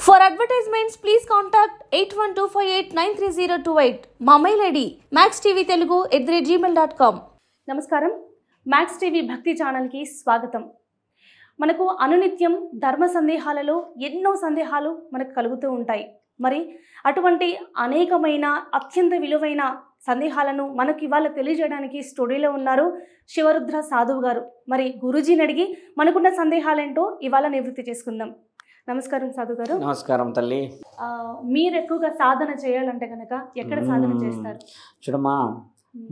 For advertisements, please contact 8125893028. మా mail ID maxtvtelugu@gmail.com. నమస్కారం. Max TV భక్తి ఛానల్కి స్వాగతం. మనకు అనునిత్యం ధర్మ సందేహాలలో ఎన్నో సందేహాలు మనకు కలుగుతూ ఉంటాయి. మరి అటువంటి అనేకమైన అత్యంత విలువైన సందేహాలను మనకి ఇవాళ తెలియజేయడానికి స్టూడియోలో ఉన్నారు శివరుద్ర సాధువు గారు. మరి గురూజీని అడిగి మనకున్న సందేహాలేంటో ఇవాళ నివృత్తి చేసుకుందాం. నమస్కారం సాధు గారు. నమస్కారం తల్లి. మీరు ఎక్కువగా సాధన చేయాలంటే కనుక ఎక్కడ సాధన చేస్తారు? చూడమ్మా,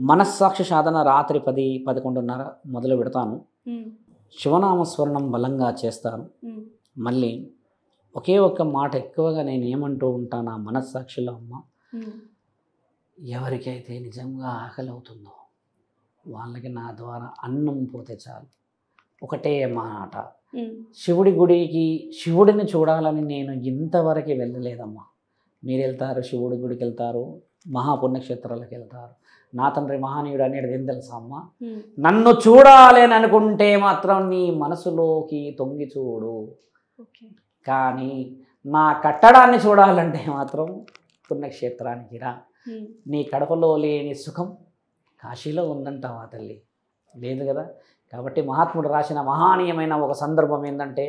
మనస్సాక్షి సాధన రాత్రి 10-11:30 మొదలు పెడతాను. శివనామస్మరణం బలంగా చేస్తాను. మళ్ళీ ఒకే ఒక్క మాట ఎక్కువగా నేను ఏమంటూ ఉంటాను ఆ మనస్సాక్షిలో, అమ్మ ఎవరికైతే నిజంగా ఆకలి అవుతుందో వాళ్ళకి నా ద్వారా అన్నం పోతే చాలు. ఒకటే మాట, శివుడి గుడికి శివుడిని చూడాలని నేను ఇంతవరకు వెళ్ళలేదమ్మా. మీరు వెళ్తారు, శివుడి గుడికి వెళ్తారు, మహాపుణ్యక్షేత్రాలకు వెళ్తారు. నా తండ్రి మహానీయుడు అనేది ఏం తెలుసా అమ్మ? నన్ను చూడాలి అని అనుకుంటే మాత్రం నీ మనసులోకి తొంగి చూడు, కానీ నా కట్టడాన్ని చూడాలంటే మాత్రం పుణ్యక్షేత్రానికి రా. నీ కడపలో లేని సుఖం కాశీలో ఉందంటావా తల్లి? లేదు కదా. కాబట్టి మహాత్ముడు రాసిన మహానీయమైన ఒక సందర్భం ఏంటంటే,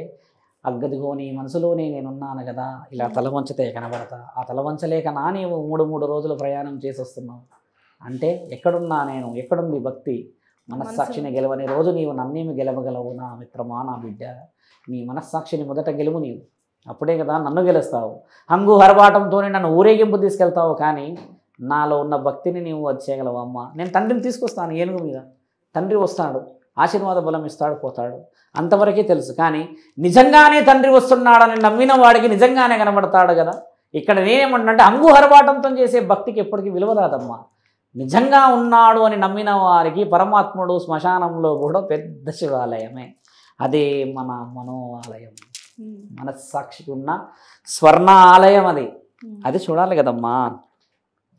అగ్గదిగో నీ మనసులోనే నేనున్నాను కదా, ఇలా తల వంచితే కనబడతా. ఆ తల వంచలేక నా నీవు 3 రోజులు ప్రయాణం చేసి వస్తున్నావు అంటే ఎక్కడున్నా నేను? ఎక్కడుంది భక్తి? మనస్సాక్షిని గెలవని రోజు నీవు నన్నేమి గెలవగలవు నా మిత్రమా, నా బిడ్డ? నీ మనస్సాక్షిని మొదట గెలువు నీవు, అప్పుడే కదా నన్ను గెలుస్తావు. హంగు హరబాటంతోనే నన్ను ఊరేగింపు తీసుకెళ్తావు, కానీ నాలో ఉన్న భక్తిని నీవు వచ్చేయగలవు అమ్మ. నేను తండ్రిని తీసుకొస్తాను ఏనుగు మీద. తండ్రి వస్తాడు, ఆశీర్వాద బలం ఇస్తాడు, పోతాడు, అంతవరకే తెలుసు. కానీ నిజంగానే తండ్రి వస్తున్నాడని నమ్మిన వాడికి నిజంగానే కనబడతాడు కదా. ఇక్కడ నేనేమంటున్నానంటే, అంగు హరబాటంతో చేసే భక్తికి ఎప్పటికీ విలువ రాదమ్మా. నిజంగా ఉన్నాడు అని నమ్మిన వారికి పరమాత్ముడు శ్మశానంలో కూడా పెద్ద శివాలయమే. అదే మన మనోఆలయం, మనస్సాక్షికి ఉన్న స్వర్ణ ఆలయం. అది చూడాలి కదమ్మా.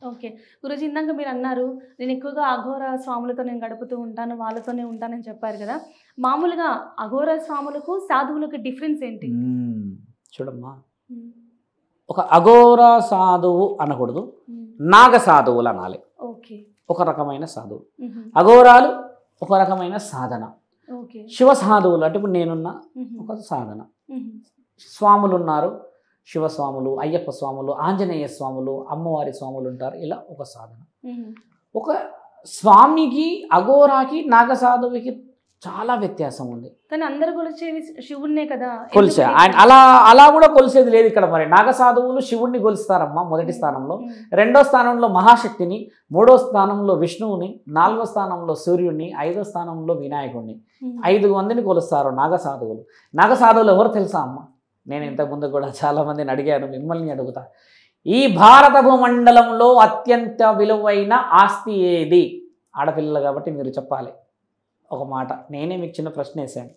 ఓకే గురూజీ, ఇందాక మీరు అన్నారు నేను ఎక్కువగా అఘోర స్వాములతో నేను గడుపుతూ ఉంటాను, వాళ్ళతోనే ఉంటానని చెప్పారు కదా. మామూలుగా అఘోర స్వాములకు సాధువులకు డిఫరెన్స్ ఏంటి? చూడమ్మా, ఒక అఘోర సాధువు అనకూడదు, నాగ సాధువులు అనాలి. ఓకే, ఒక రకమైన సాధువు. అఘోరాలు ఒక రకమైన సాధన. శివ సాధువులు అంటే ఇప్పుడు నేనున్న ఒక సాధన. స్వాములు ఉన్నారు, శివస్వాములు, అయ్యప్ప స్వాములు, ఆంజనేయ స్వాములు, అమ్మవారి స్వాములు ఉంటారు. ఇలా ఒక సాధన. ఒక స్వామికి, అఘోరాకి, నాగసాధువుకి చాలా వ్యత్యాసం ఉంది. కానీ అందరు కొలిచేది శివుడినే కదా. కొలిసే అలా కూడా కొలిసేది లేదు ఇక్కడ. మరి నాగసాధువులు శివుడిని కొలుస్తారమ్మా మొదటి స్థానంలో, 2వ స్థానంలో మహాశక్తిని, 3వ స్థానంలో విష్ణువుని, 4వ స్థానంలో సూర్యుడిని, 5వ స్థానంలో వినాయకుడిని. 5 మందిని కొలుస్తారు నాగసాధువులు. నాగసాధువులు ఎవరు తెలుసా అమ్మ? నేను ఇంతకుముందు కూడా చాలామందిని అడిగాను, మిమ్మల్ని అడుగుతా. ఈ భారత భూమండలంలో అత్యంత విలువైన ఆస్తి ఏది? ఆడపిల్లలు కాబట్టి మీరు చెప్పాలి ఒక మాట. నేనే మీకు చిన్న ప్రశ్న వేశాను.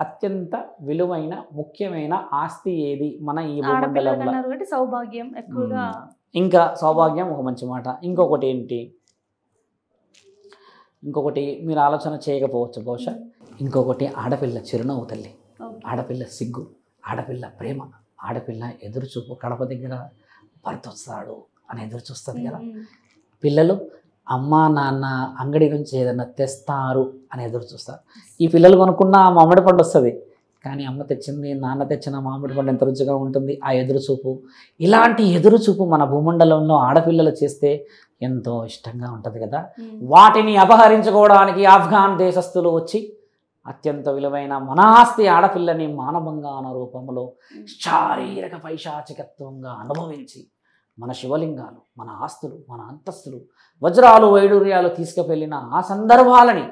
అత్యంత విలువైన ముఖ్యమైన ఆస్తి ఏది మన ఈ భూమండలంలో? సౌభాగ్యం ఎక్కువగా. ఇంకా సౌభాగ్యం ఒక మంచి మాట. ఇంకొకటి ఏంటి? ఇంకొకటి మీరు ఆలోచన చేయకపోవచ్చు బహుశా. ఇంకొకటి ఆడపిల్ల చిరునవ్వు తల్లి, ఆడపిల్ల సిగ్గు, ఆడపిల్ల ప్రేమ, ఆడపిల్ల ఎదురుచూపు. కడప దగ్గర భర్త వస్తాడు అని ఎదురు చూస్తుంది కదా. పిల్లలు అమ్మ నాన్న అంగడి నుంచి ఏదైనా తెస్తారు అని ఎదురు చూస్తారు. ఈ పిల్లలు కొనుక్కున్న మామిడి పండు వస్తుంది, కానీ అమ్మ తెచ్చింది, నాన్న తెచ్చిన మామిడి పండు ఎంత రుచిగా ఉంటుంది. ఆ ఎదురుచూపు, ఇలాంటి ఎదురుచూపు మన భూమండలంలో ఆడపిల్లలు చేస్తే ఎంతో ఇష్టంగా ఉంటుంది కదా. వాటిని అపహరించుకోవడానికి ఆఫ్ఘాన్ దేశస్తులు వచ్చి అత్యంత విలువైన మన ఆస్తి ఆడపిల్లని మానభంగాన రూపంలో శారీరక పైశాచికత్వంగా అనుభవించి మన శివలింగాలు, మన ఆస్తులు, మన అంతస్తులు, వజ్రాలు, వైడూర్యాలు తీసుకువెళ్ళిన ఆ సందర్భాలని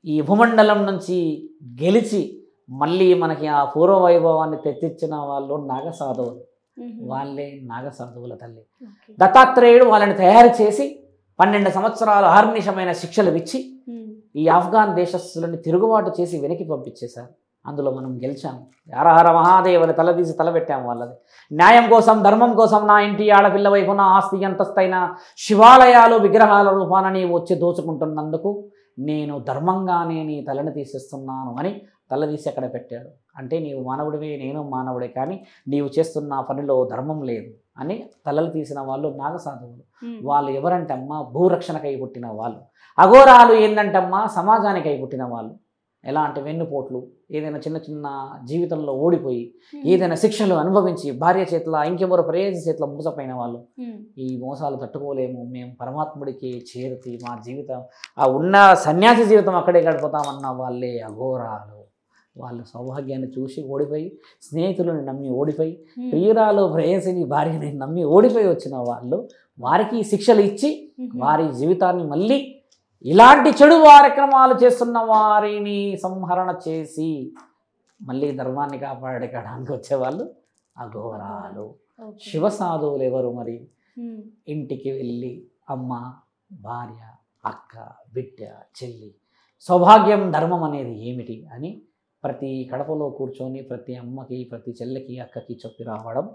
ఈ భూమండలం నుంచి గెలిచి మళ్ళీ మనకి ఆ పూర్వ వైభవాన్ని తెచ్చిచ్చిన వాళ్ళు నాగసాధువులు. వాళ్ళే నాగసాధువుల తల్లి. దత్తాత్రేయుడు వాళ్ళని తయారు చేసి 12 సంవత్సరాలు అహర్నిశమైన శిక్షలు ఇచ్చి ఈ ఆఫ్ఘాన్ దేశస్తులని తిరుగుబాటు చేసి వెనక్కి పంపించేశారు. అందులో మనం గెలిచాము. హరహర మహాదేవుని తలదీసి తలబెట్టాము వాళ్ళది. న్యాయం కోసం, ధర్మం కోసం నా ఇంటి ఆడపిల్ల వైపు నా ఆస్తి అంతస్తైన శివాలయాలు, విగ్రహాల రూపాన నీవు వచ్చి దోచుకుంటున్నందుకు నేను ధర్మంగానే నీ తలని తీసేస్తున్నాను అని తలదీసి అక్కడ పెట్టాడు. అంటే నీవు మానవుడివే, నేను మానవుడే, కానీ నీవు చేస్తున్న పనిలో ధర్మం లేదు అని తలలు తీసిన వాళ్ళు నాగసాధువులు. వాళ్ళు ఎవరంటమ్మా? భూరక్షణకై పుట్టిన వాళ్ళు. అఘోరాలు ఏంటంటమ్మా? సమాజానికై పుట్టిన వాళ్ళు. ఎలా అంటే వెన్నుపోట్లు, ఏదైనా చిన్న చిన్న జీవితంలో ఓడిపోయి ఏదైనా శిక్షలు అనుభవించి భార్య చేతిలో ఇంకెవరో ప్రేయసి చేతిలో మోసపోయిన వాళ్ళు. ఈ మోసాలు తట్టుకోలేము, మేము పరమాత్ముడికి చేరుతి, మా జీవితం ఆ ఉన్న సన్యాసి జీవితం అక్కడే గడిపోతామన్న వాళ్ళే అఘోరాలు. వాళ్ళు సౌభాగ్యాన్ని చూసి ఓడిపోయి, స్నేహితులను నమ్మి ఓడిపోయి, ప్రియురాలు ప్రేయసిని భార్యని నమ్మి ఓడిపోయి వచ్చిన వాళ్ళు, వారికి శిక్షలు ఇచ్చి వారి జీవితాన్ని మళ్ళీ ఇలాంటి చెడు కార్యక్రమాలు చేస్తున్న వారిని సంహరణ చేసి మళ్ళీ ధర్మాన్ని కాపాడడానికి వచ్చేవాళ్ళు అఘోరాలు. శివసాధువులు ఎవరు మరి? ఇంటికి వెళ్ళి అమ్మ, భార్య, అక్క, బిడ్డ, చెల్లి, సౌభాగ్యం, ధర్మం అనేది ఏమిటి అని ప్రతి కడపలో కూర్చొని ప్రతి అమ్మకి, ప్రతి చెల్లికి, అక్కకి చెప్పి రావడం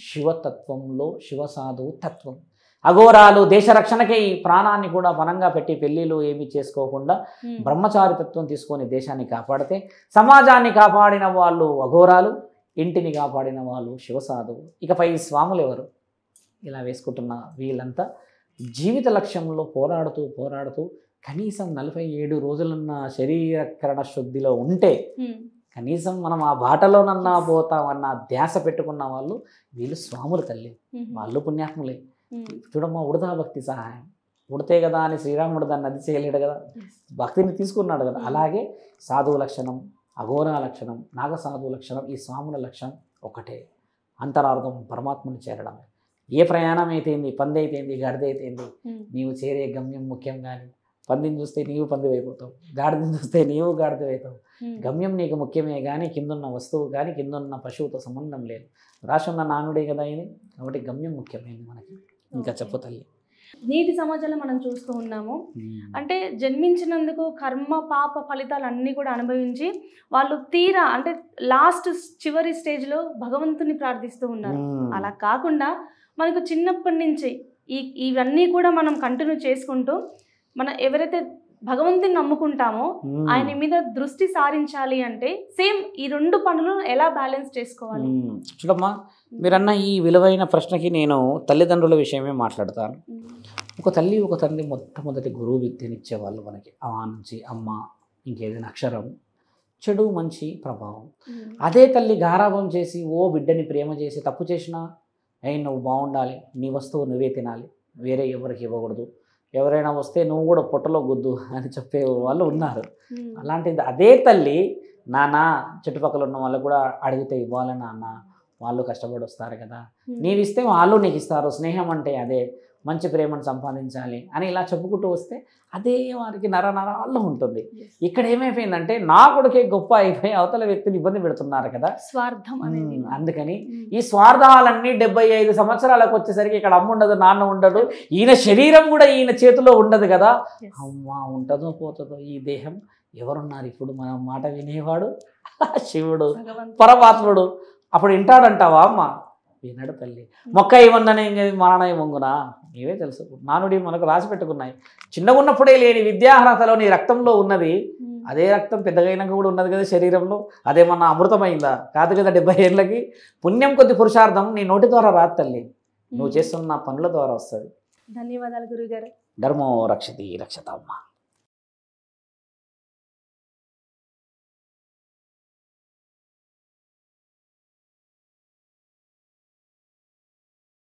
శివతత్వంలో శివసాధువు తత్వం. అఘోరాలు దేశ రక్షణకై ప్రాణాన్ని కూడా పనంగా పెట్టి పెళ్లిలు ఏమీ చేసుకోకుండా బ్రహ్మచారితత్వం తీసుకొని దేశాన్ని కాపాడితే, సమాజాన్ని కాపాడిన వాళ్ళు అఘోరాలు, ఇంటిని కాపాడిన వాళ్ళు శివసాధువు. ఇకపై స్వాములు ఎవరు? ఇలా వేసుకుంటున్న వీళ్ళంతా జీవిత లక్ష్యంలో పోరాడుతూ కనీసం 47 రోజులన్న శరీరకరణ శుద్ధిలో ఉంటే కనీసం మనం ఆ బాటలోనన్నా పోతామన్న ధ్యాస పెట్టుకున్న వాళ్ళు వీళ్ళు స్వాములు తల్లి. వాళ్ళు పుణ్యాత్ములే. చూడమ్మా, ఉడతా భక్తి సహాయం. ఉడితే కదా అని శ్రీరాముడు దాన్ని అది చేయలేడు కదా, భక్తిని తీసుకున్నాడు కదా. అలాగే సాధువు లక్షణం, అఘోరా లక్షణం, నాగసాధువు లక్షణం, ఈ స్వాముల లక్షణం ఒకటే. అంతరార్థం పరమాత్మని చేరడమే. ఏ ప్రయాణం అయితేంది, పంది అయితేంది, గాడిద అయితేంది, నీవు చేరే గమ్యం ముఖ్యం. కానీ పందిని చూస్తే నీవు పందివైపోతావు, గాడిదని చూస్తే నీవు గాడిదవైతావు. గమ్యం నీకు ముఖ్యమే కానీ కిందున్న వస్తువు కానీ కిందున్న పశువుతో సంబంధం లేదు. రాసున్న నానుడే కదా ఇది. కాబట్టి గమ్యం ముఖ్యమైనది మనకి. ఇంకా చెప్పు తల్లి. నేటి సమాజంలో మనం చూస్తూ ఉన్నాము, అంటే జన్మించినందుకు కర్మ పాప ఫలితాలు అన్నీ కూడా అనుభవించి వాళ్ళు తీరా అంటే లాస్ట్ చివరి స్టేజ్లో భగవంతుని ప్రార్థిస్తూ ఉన్నారు. అలా కాకుండా మనకు చిన్నప్పటి నుంచి ఇవన్నీ కూడా మనం కంటిన్యూ చేసుకుంటూ ఎవరైతే భగవంతుని నమ్ముకుంటామో ఆయన మీద దృష్టి సారించాలి అంటే సేమ్ ఈ రెండు పనులు ఎలా బ్యాలెన్స్ చేసుకోవాలి? చూడమ్మా, మీరన్న ఈ విలువైన ప్రశ్నకి నేను తల్లిదండ్రుల విషయమే మాట్లాడతాను. ఒక తల్లి ఒక తండ్రి మొట్టమొదటి గురువు విద్యనిచ్చేవాళ్ళు మనకి. ఆ నుంచి అమ్మ, ఇంకేదైనా అక్షరం, చెడు మంచి ప్రభావం. అదే తల్లి గారాభం చేసి బిడ్డని ప్రేమ చేసి తప్పు చేసినా నువ్వు బాగుండాలి, నీ వస్తువు నువ్వే తినాలి, వేరే ఎవరికి ఇవ్వకూడదు, ఎవరైనా వస్తే నువ్వు కూడా పొట్టలో గుద్దు అని చెప్పే వాళ్ళు ఉన్నారు. అలాంటిది అదే తల్లి నాన్న చుట్టుపక్కల ఉన్న వాళ్ళు కూడా అడిగితే ఇవ్వాలి నాన్న, వాళ్ళు కష్టపడి వస్తారు కదా, నీవు ఇస్తే వాళ్ళు నీకు ఇస్తారు, స్నేహం అంటే అదే, మంచి ప్రేమను సంపాదించాలి అని ఇలా చెప్పుకుంటూ వస్తే అదే వారికి నరాల్లో ఉంటుంది. ఇక్కడ ఏమైపోయిందంటే నా కొడుకే గొప్ప అయిపోయి అవతల వ్యక్తిని ఇబ్బంది పెడుతున్నారు కదా, స్వార్థం అనేది. అందుకని ఈ స్వార్థాలన్నీ 75 సంవత్సరాలకు వచ్చేసరికి ఇక్కడ అమ్మ ఉండదు, నాన్న ఉండడు, ఈయన శరీరం కూడా ఈయన చేతిలో ఉండదు కదా. అమ్మా ఉంటుందో పోతుందో ఈ దేహం. ఎవరున్నారు ఇప్పుడు మన మాట వినేవాడు? శివుడు, పరమాత్ముడు. అప్పుడు వింటాడంటావా అమ్మ? వినడు తల్లి. మొక్క ఏమన్నానే మరణ మొంగునా నీవే తెలుసు. నానుడి మనకు రాసి పెట్టుకున్నాయి. చిన్నగా ఉన్నప్పుడే లేని విద్యార్హతలో నీ రక్తంలో ఉన్నది, అదే రక్తం పెద్దగైనాక కూడా ఉన్నది కదా శరీరంలో. అదేమన్నా అమృతమైందా? కాదు కదా. 70 ఏళ్ళకి పుణ్యం కొద్ది పురుషార్థం నీ నోటి ద్వారా రాదు తల్లి, నువ్వు చేస్తున్న పనుల ద్వారా వస్తుంది. ధన్యవాదాలు గురుగారు. ధర్మో రక్షతి రక్షత అమ్మ.